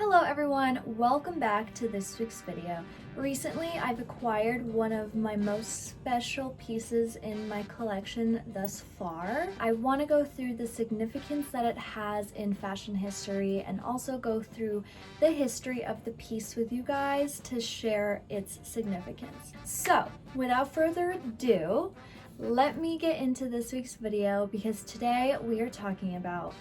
Hello everyone, welcome back to this week's video. Recently I've acquired one of my most special pieces in my collection thus far. I want to go through the significance that it has in fashion history and also go through the history of the piece with you guys to share its significance. So without further ado, let me get into this week's video because today we are talking about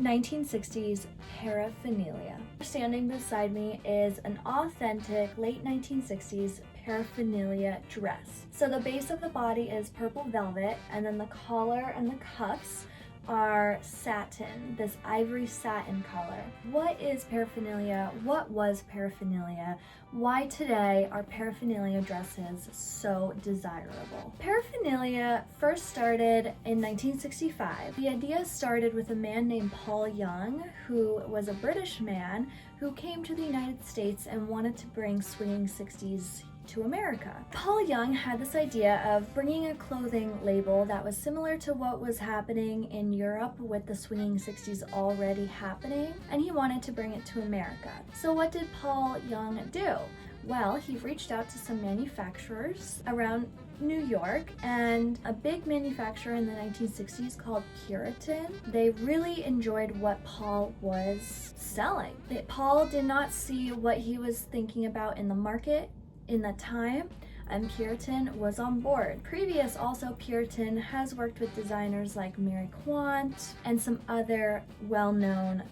1960s paraphernalia. Standing beside me is an authentic late 1960s paraphernalia dress. So the base of the body is purple velvet, and then the collar and the cuffs are satin, this ivory satin color. What is paraphernalia? What was paraphernalia? Why today are paraphernalia dresses so desirable? Paraphernalia first started in 1965. The idea started with a man named Paul Young, who was a British man who came to the United States and wanted to bring swinging 60s to America. Paul Young had this idea of bringing a clothing label that was similar to what was happening in Europe with the swinging 60s already happening, and he wanted to bring it to America. So what did Paul Young do? Well, he reached out to some manufacturers around New York, and a big manufacturer in the 1960s called Puritan. They really enjoyed what Paul was selling. Paul did not see what he was thinking about in the market in that time, and Puritan was on board. Previous also, Puritan has worked with designers like Mary Quant and some other well-known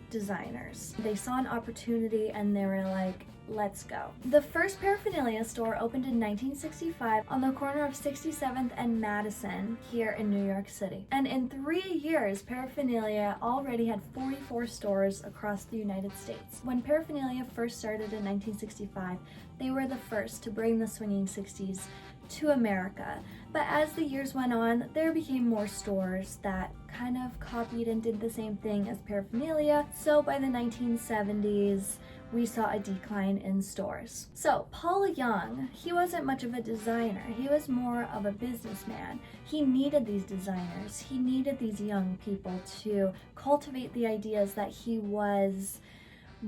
designers. They saw an opportunity and they were like, let's go. The first paraphernalia store opened in 1965 on the corner of 67th and Madison here in New York City. And in 3 years, paraphernalia already had 44 stores across the United States. When paraphernalia first started in 1965, they were the first to bring the swinging 60s to America. But as the years went on, there became more stores that kind of copied and did the same thing as paraphernalia. So by the 1970s, we saw a decline in stores. So Paul Young, he wasn't much of a designer. He was more of a businessman. He needed these designers. He needed these young people to cultivate the ideas that he was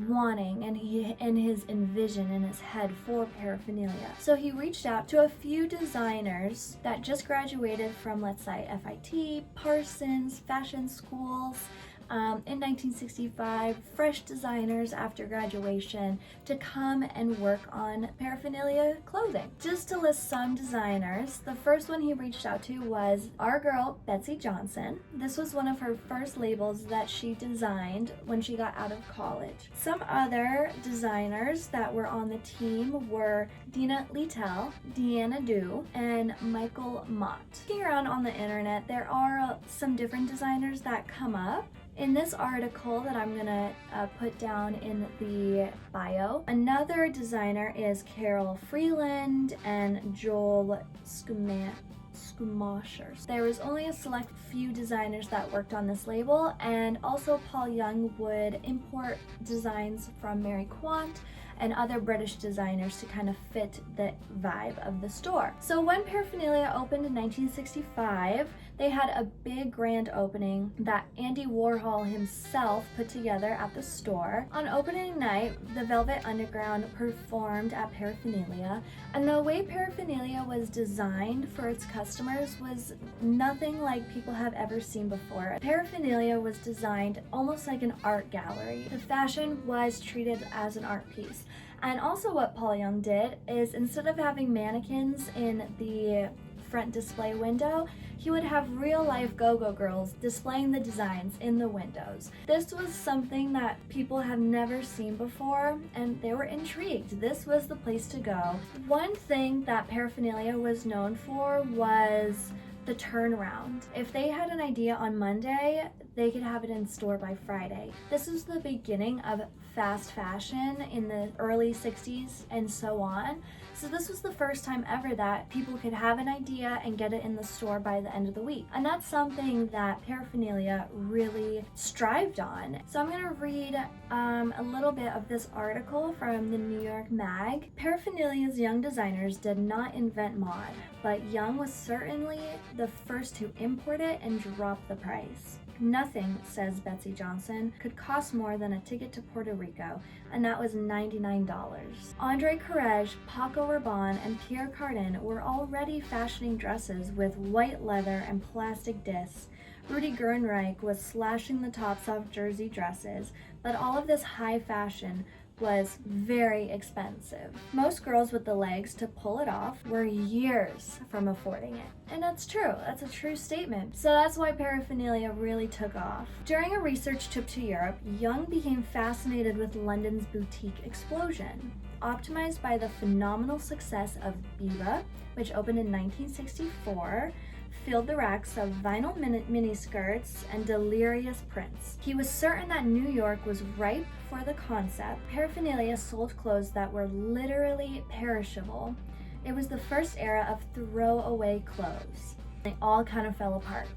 wanting and his envision in his head for paraphernalia. So he reached out to a few designers that just graduated from, let's say, FIT, Parsons, fashion schools, in 1965, fresh designers after graduation to come and work on paraphernalia clothing. Just to list some designers, the first one he reached out to was our girl, Betsy Johnson. This was one of her first labels that she designed when she got out of college. Some other designers that were on the team were Dina Littell, Deanna Du, and Michael Mott. Looking around on the internet, there are some different designers that come up. In this article that I'm gonna put down in the bio, another designer is Carol Freeland and Joel Schumacher. There was only a select few designers that worked on this label, and also Paul Young would import designs from Mary Quant and other British designers to kind of fit the vibe of the store. So when paraphernalia opened in 1965, they had a big grand opening that Andy Warhol himself put together at the store. On opening night, the Velvet Underground performed at paraphernalia, and the way paraphernalia was designed for its customers was nothing like people have ever seen before. Paraphernalia was designed almost like an art gallery. The fashion was treated as an art piece. And also what Paul Young did is, instead of having mannequins in the front display window, he would have real life go-go girls displaying the designs in the windows. This was something that people have never seen before, and they were intrigued. This was the place to go. One thing that paraphernalia was known for was the turnaround. If they had an idea on Monday, they could have it in store by Friday. This was the beginning of fast fashion in the early 60s and so on. So this was the first time ever that people could have an idea and get it in the store by the end of the week. And that's something that paraphernalia really strived on. So I'm gonna read a little bit of this article from the New York Mag. Paraphernalia's young designers did not invent mod, but Young was certainly the first to import it and drop the price. Nothing nothing, says Betsy Johnson, could cost more than a ticket to Puerto Rico, and that was $99. Andre Courrèges, Paco Rabanne, and Pierre Cardin were already fashioning dresses with white leather and plastic discs. Rudy Gernreich was slashing the tops off jersey dresses, but all of this high fashion was very expensive. Most girls with the legs to pull it off were years from affording it. And that's true, that's a true statement. So that's why paraphernalia really took off. During a research trip to Europe, Young became fascinated with London's boutique explosion. Optimized by the phenomenal success of Biba, which opened in 1964, filled the racks of vinyl miniskirts and delirious prints. He was certain that New York was ripe for the concept. Paraphernalia sold clothes that were literally perishable. It was the first era of throwaway clothes. They all kind of fell apart.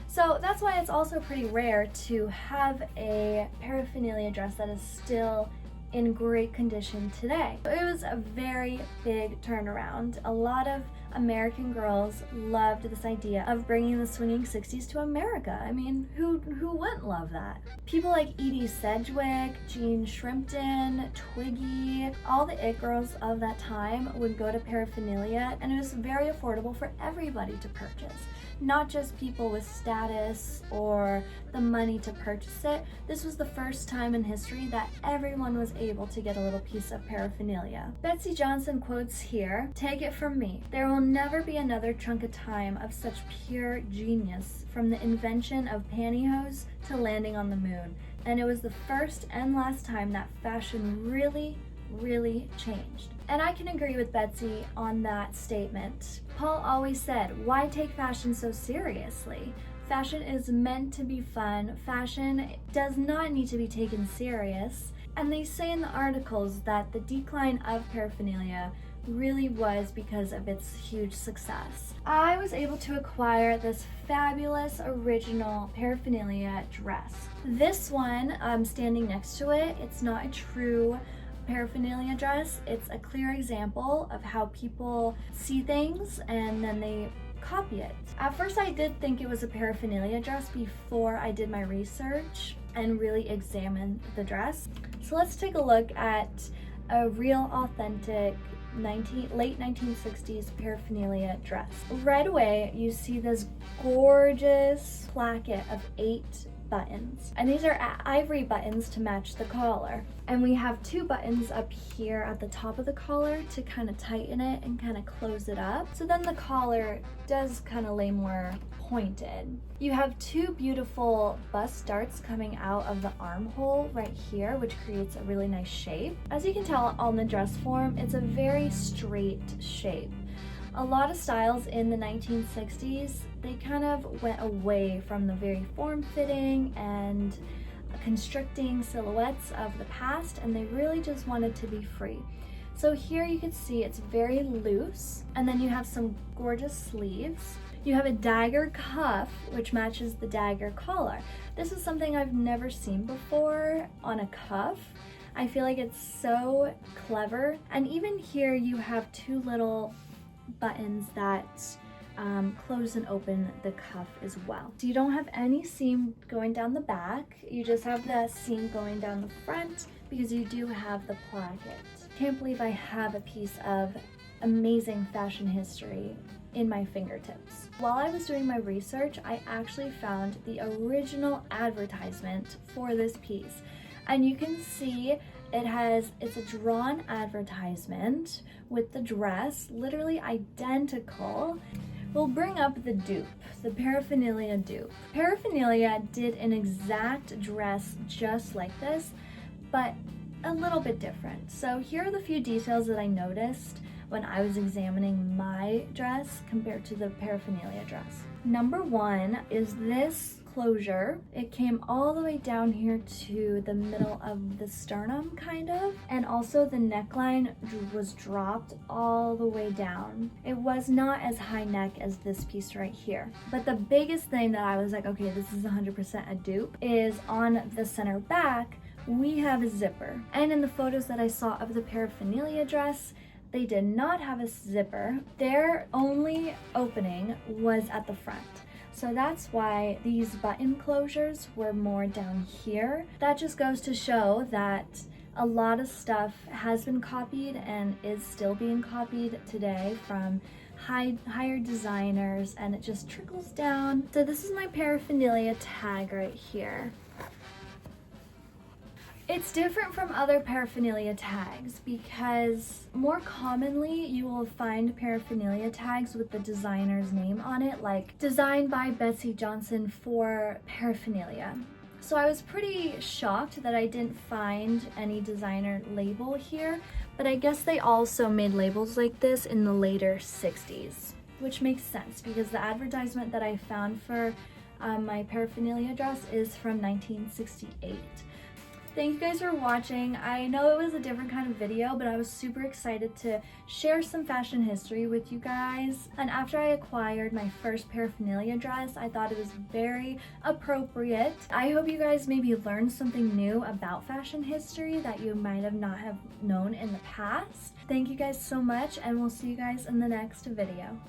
So that's why it's also pretty rare to have a paraphernalia dress that is still in great condition today. It was a very big turnaround. A lot of American girls loved this idea of bringing the swinging 60s to America. I mean, who wouldn't love that? People like Edie Sedgwick, Jean Shrimpton, Twiggy, all the it girls of that time would go to paraphernalia, and it was very affordable for everybody to purchase. Not just people with status or the money to purchase it. This was the first time in history that everyone was able to get a little piece of paraphernalia. Betsy Johnson quotes here, "Take it from me, there will never be another chunk of time of such pure genius, from the invention of pantyhose to landing on the moon. And it was the first and last time that fashion really changed." And I can agree with Betsy on that statement. Paul always said, why take fashion so seriously? Fashion is meant to be fun. Fashion does not need to be taken serious. And they say in the articles that the decline of paraphernalia really was because of its huge success. I was able to acquire this fabulous original paraphernalia dress. This one, standing next to it, it's not a true paraphernalia dress. It's a clear example of how people see things and then they copy it. At first I did think it was a paraphernalia dress before I did my research and really examined the dress. So let's take a look at a real authentic late 1960s paraphernalia dress. Right away you see this gorgeous placket of 8 buttons, and these are ivory buttons to match the collar, and we have 2 buttons up here at the top of the collar to kind of tighten it and kind of close it up, so then the collar does kind of lay more pointed. You have 2 beautiful bust darts coming out of the armhole right here, which creates a really nice shape. As you can tell on the dress form, it's a very straight shape. A lot of styles in the 1960s, they kind of went away from the very form-fitting and constricting silhouettes of the past, and they really just wanted to be free. So here you can see it's very loose, and then you have some gorgeous sleeves. You have a dagger cuff, which matches the dagger collar. This is something I've never seen before on a cuff. I feel like it's so clever. And even here you have 2 little buttons that close and open the cuff as well. So you don't have any seam going down the back, you just have the seam going down the front because you do have the placket. Can't believe I have a piece of amazing fashion history in my fingertips. While I was doing my research, I actually found the original advertisement for this piece, and you can see it's a drawn advertisement with the dress literally identical. We'll bring up the dupe, the paraphernalia dupe. Paraphernalia did an exact dress just like this, but a little bit different. So here are the few details that I noticed when I was examining my dress compared to the paraphernalia dress. Number 1 is this closure. It came all the way down here to the middle of the sternum, kind of, and also the neckline was dropped all the way down. It was not as high neck as this piece right here. But the biggest thing that I was like, okay, this is 100% a dupe, is on the center back, we have a zipper. And in the photos that I saw of the paraphernalia dress, they did not have a zipper. Their only opening was at the front. So that's why these button closures were more down here. That just goes to show that a lot of stuff has been copied and is still being copied today from higher designers, and it just trickles down. So this is my paraphernalia tag right here. It's different from other paraphernalia tags because more commonly you will find paraphernalia tags with the designer's name on it, like designed by Betsy Johnson for paraphernalia. So I was pretty shocked that I didn't find any designer label here, but I guess they also made labels like this in the later 60s, which makes sense because the advertisement that I found for my paraphernalia dress is from 1968. Thank you guys for watching. I know it was a different kind of video, but I was super excited to share some fashion history with you guys. And after I acquired my first paraphernalia dress, I thought it was very appropriate. I hope you guys maybe learned something new about fashion history that you might have not have known in the past. Thank you guys so much, and we'll see you guys in the next video.